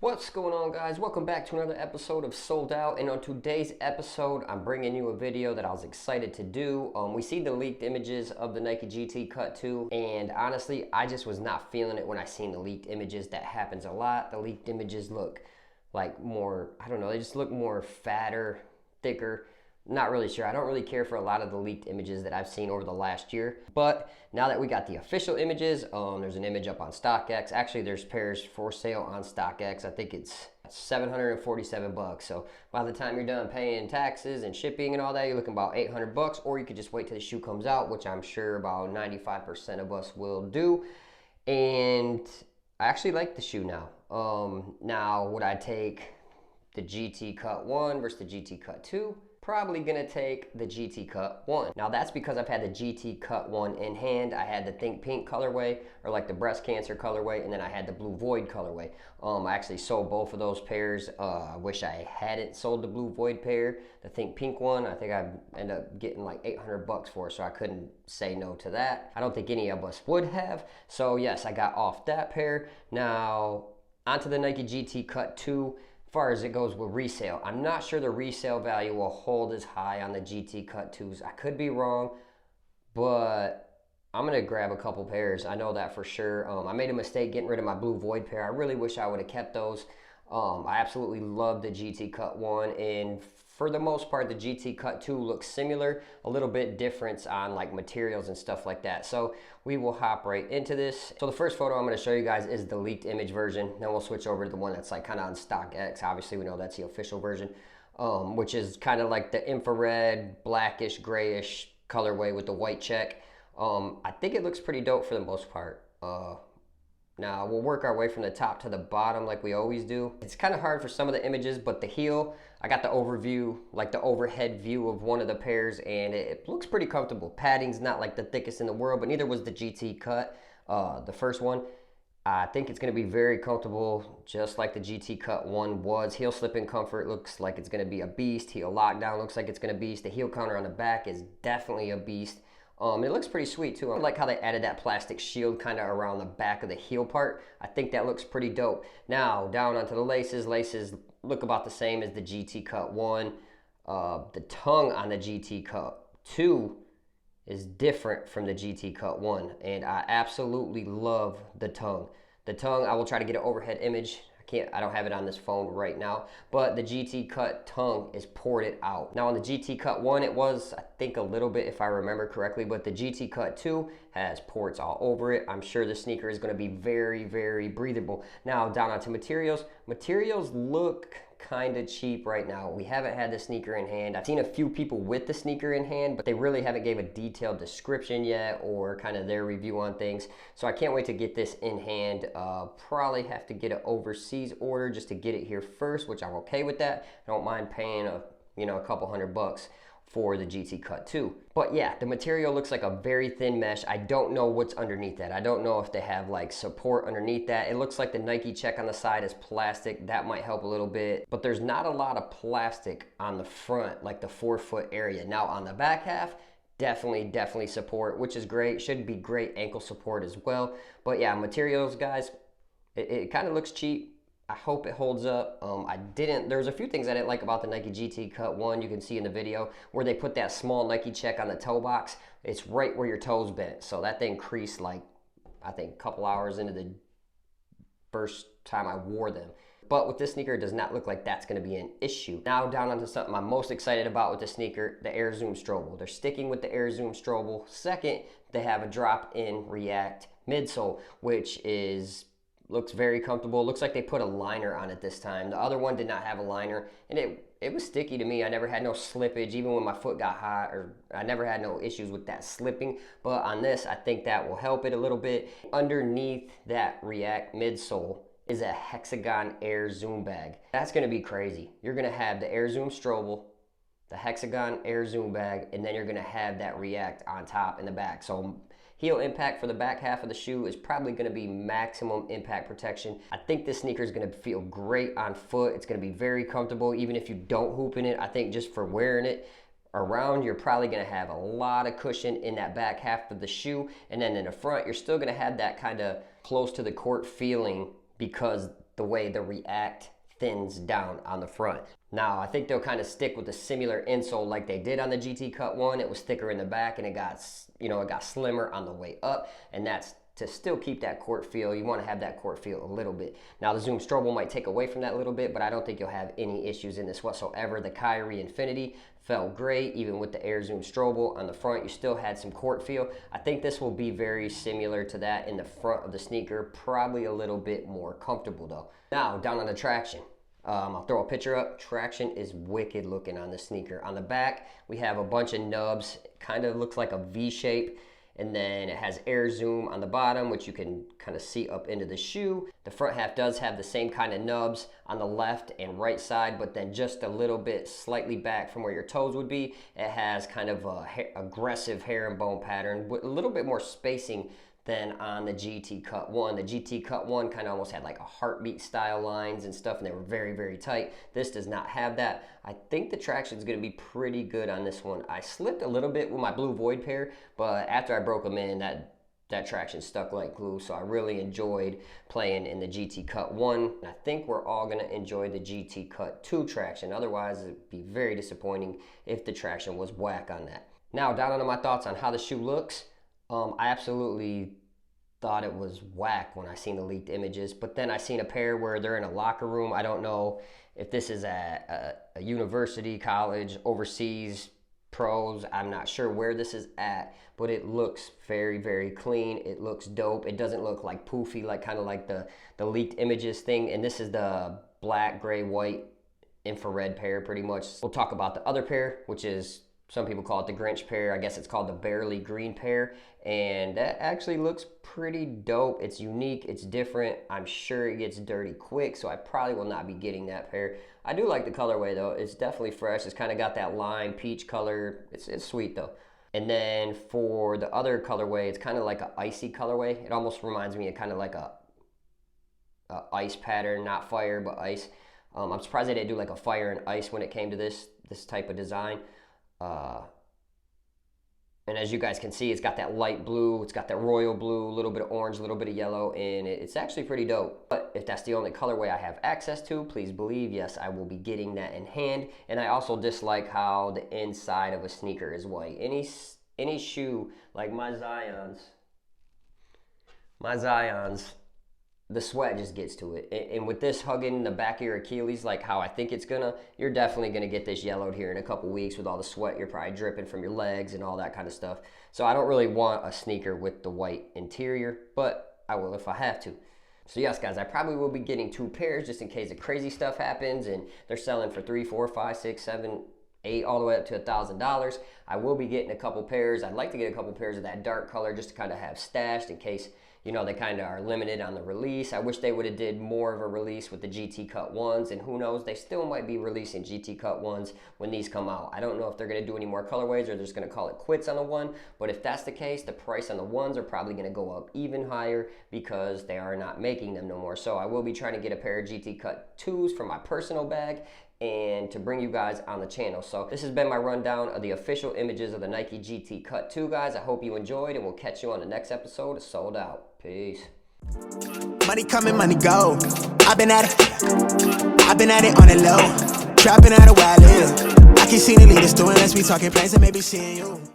What's going on, guys? Welcome back to another episode of Sold Out, and on today's episode I'm bringing you a video that I was excited to do. We see the leaked images of the Nike GT Cut 2, and honestly I just was not feeling it when I seen the leaked images. That happens a lot. The leaked images look like more, I don't know, they just look more fatter, thicker. Not really sure. I don't really care for a lot of the leaked images that I've seen over the last year. But now that we got the official images, there's an image up on StockX. Actually, there's pairs for sale on StockX. I think it's 747 bucks. So by the time you're done paying taxes and shipping and all that, you're looking about 800 bucks. Or you could just wait till the shoe comes out, which I'm sure about 95% of us will do. And I actually like the shoe now. Now, would I take the GT Cut 1 versus the GT Cut 2? Probably gonna take the GT Cut 1. Now that's because I've had the GT Cut 1 in hand. I had the Think Pink colorway, or like the breast cancer colorway, and then I had the Blue Void colorway. I actually sold both of those pairs. I wish I hadn't sold the Blue Void pair. The Think Pink one, I think I ended up getting like 800 bucks for, so I couldn't say no to that. I don't think any of us would have. So yes, I got off that pair. Now onto the Nike GT Cut 2. As far as it goes with resale, I'm not sure the resale value will hold as high on the GT Cut 2s. I could be wrong, but I'm gonna grab a couple pairs. I know that for sure. I made a mistake getting rid of my Blue Void pair. I really wish I would have kept those. I absolutely love the GT Cut 1, and for the most part, the GT Cut 2 looks similar, a little bit difference on like materials and stuff like that. So we will hop right into this. So the first photo I'm gonna show you guys is the leaked image version. Then we'll switch over to the one that's like kind of on StockX. Obviously we know that's the official version, which is kind of like the infrared, blackish, grayish colorway with the white check. I think it looks pretty dope for the most part. Now we'll work our way from the top to the bottom like we always do. It's kind of hard for some of the images, but the heel, I got the overview, like the overhead view of one of the pairs, and it looks pretty comfortable. Padding's not like the thickest in the world, but neither was the GT Cut, the first one. I think it's gonna be very comfortable, just like the GT Cut 1 was. Heel slipping comfort looks like it's gonna be a beast. Heel lockdown looks like it's gonna be a beast. The heel counter on the back is definitely a beast. It looks pretty sweet too. I like how they added that plastic shield kind of around the back of the heel part. I think that looks pretty dope. Now down onto the laces. Laces look about the same as the GT Cut 1. The tongue on the GT Cut 2 is different from the GT Cut 1, and I absolutely love the tongue. The tongue, I will try to get an overhead image. I don't have it on this phone right now, but the GT Cut tongue is ported out. Now on the GT Cut 1, it was, I think, a little bit if I remember correctly, but the GT Cut 2 has ports all over it. I'm sure the sneaker is gonna be very, very breathable. Now down onto materials. Materials look kind of cheap right now. We haven't had the sneaker in hand. I've seen a few people with the sneaker in hand, but they really haven't gave a detailed description yet or kind of their review on things. So I can't wait to get this in hand. Probably have to get an overseas order just to get it here first, which I'm okay with that. I don't mind paying a couple $100 for the GT Cut 2. But yeah, the material looks like a very thin mesh. I don't know what's underneath that. I don't know if they have like support underneath that. It looks like the Nike check on the side is plastic. That might help a little bit, but there's not a lot of plastic on the front, like the forefoot area. Now on the back half, definitely support, which is great. Should be great ankle support as well. But yeah, materials, guys, it kind of looks cheap. I hope it holds up. There's a few things I didn't like about the Nike GT Cut 1. You can see in the video where they put that small Nike check on the toe box. It's right where your toes bent. So that thing creased like, I think, a couple hours into the first time I wore them. But with this sneaker, it does not look like that's gonna be an issue. Now down onto something I'm most excited about with the sneaker, the Air Zoom Strobel. They're sticking with the Air Zoom Strobel. Second, they have a drop-in React midsole, which looks very comfortable. Looks like they put a liner on it this time. The other one did not have a liner, and it was sticky to me. I never had no slippage, even when my foot got hot, or I never had no issues with that slipping. But on this, I think that will help it a little bit. Underneath that React midsole is a Hexagon Air Zoom bag. That's gonna be crazy. You're gonna have the Air Zoom Strobel, the Hexagon Air Zoom bag, and then you're gonna have that React on top in the back. So heel impact for the back half of the shoe is probably gonna be maximum impact protection. I think this sneaker is gonna feel great on foot. It's gonna be very comfortable, even if you don't hoop in it. I think just for wearing it around, you're probably gonna have a lot of cushion in that back half of the shoe. And then in the front, you're still gonna have that kind of close to the court feeling because the way the React thins down on the front. Now, I think they'll kind of stick with a similar insole like they did on the GT Cut 1. It was thicker in the back and it got slimmer on the way up, and that's to still keep that court feel. You want to have that court feel a little bit. Now, the Zoom Strobel might take away from that a little bit, but I don't think you'll have any issues in this whatsoever. The Kyrie Infinity felt great, even with the Air Zoom Strobel on the front. You still had some court feel. I think this will be very similar to that in the front of the sneaker, probably a little bit more comfortable though. Now, down on the traction. I'll throw a picture up. Traction is wicked looking on the sneaker. On the back, we have a bunch of nubs. Kind of looks like a V shape. And then it has Air Zoom on the bottom, which you can kind of see up into the shoe. The front half does have the same kind of nubs on the left and right side, but then just a little bit slightly back from where your toes would be. It has kind of a aggressive herringbone pattern with a little bit more spacing than on the GT Cut 1. The GT Cut 1 kind of almost had like a heartbeat style lines and stuff, and they were very, very tight. This does not have that. I think the traction is going to be pretty good on this one. I slipped a little bit with my Blue Void pair, but after I broke them in, that traction stuck like glue, so I really enjoyed playing in the GT Cut 1. And I think we're all going to enjoy the GT Cut 2 traction. Otherwise, it'd be very disappointing if the traction was whack on that. Now, down onto my thoughts on how the shoe looks. I absolutely thought it was whack when I seen the leaked images, but then I seen a pair where they're in a locker room. I don't know if this is at a university, college, overseas, pros. I'm not sure where this is at, but it looks very, very clean. It looks dope. It doesn't look like poofy, like kind of like the leaked images thing. And this is the black, gray, white infrared pair pretty much. We'll talk about the other pair, which is, some people call it the Grinch pair. I guess it's called the Barely Green pair. And that actually looks pretty dope. It's unique, it's different. I'm sure it gets dirty quick, so I probably will not be getting that pair. I do like the colorway though. It's definitely fresh. It's kind of got that lime peach color. It's sweet though. And then for the other colorway, it's kind of like an icy colorway. It almost reminds me of kind of like a ice pattern, not fire, but ice. I'm surprised they didn't do like a fire and ice when it came to this type of design. And as you guys can see, it's got that light blue, it's got that royal blue, a little bit of orange, a little bit of yellow, and it's actually pretty dope. But if that's the only colorway I have access to, please believe, yes, I will be getting that in hand. And I also dislike how the inside of a sneaker is white. Any shoe, like my Zions, the sweat just gets to it. And with this hugging the back of your Achilles, like how I think it's gonna, you're definitely gonna get this yellowed here in a couple weeks with all the sweat you're probably dripping from your legs and all that kind of stuff. So I don't really want a sneaker with the white interior, but I will if I have to. So yes, guys, I probably will be getting 2 pairs just in case the crazy stuff happens and they're selling for $3, $4, $5, $6, $7, $8, all the way up to $1,000. I will be getting a couple pairs. I'd like to get a couple pairs of that dark color just to kind of have stashed in case, you know, they kind of are limited on the release. I wish they would have did more of a release with the GT Cut 1s, and who knows, they still might be releasing GT Cut 1s when these come out. I don't know if they're going to do any more colorways or they're just going to call it quits on the one, but if that's the case, the price on the ones are probably going to go up even higher because they are not making them no more. So I will be trying to get a pair of GT Cut 2s for my personal bag and to bring you guys on the channel. So this has been my rundown of the official images of the Nike GT Cut 2, guys. I hope you enjoyed, and we'll catch you on the next episode of Sold Out. Peace. Money coming, money go. I've been at it on the low. Trapping out of where I live. I keep seeing the leaders doing this. We talking planes and maybe seeing you.